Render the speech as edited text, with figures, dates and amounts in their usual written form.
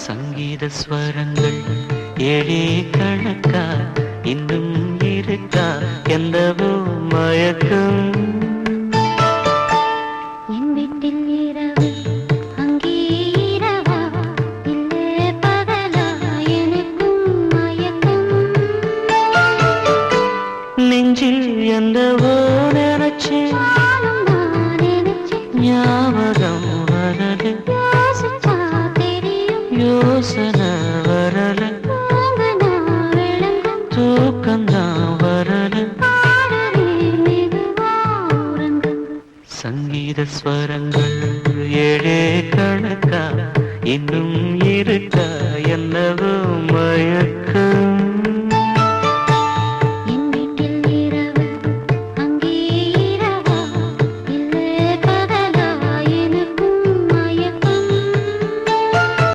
சங்கீத ஸ்வரங்கள் ஏழே கணக்கா இன்னும் இருக்கா எந்தவோ மயக்கம் என் வீட்டில் இரவு அங்கே இரவா இல்லை பகலா எனக்கும் மயக்கம் நெஞ்சில் எந்தவோ நினைச்சேன் நானும் நான் நினைச்சேன் ஞாபகம் வரது யோசிச்சா தெரியும் யோசனை வரல தூங்கனா விளங்கும் தூக்கம்தான் வரல பாடலே மெதுவா உறங்கும் சங்கீத ஸ்வரங்கள் ஏழே கணக்கா இன்னும் இருக்கா என்னவோ மயக்கம்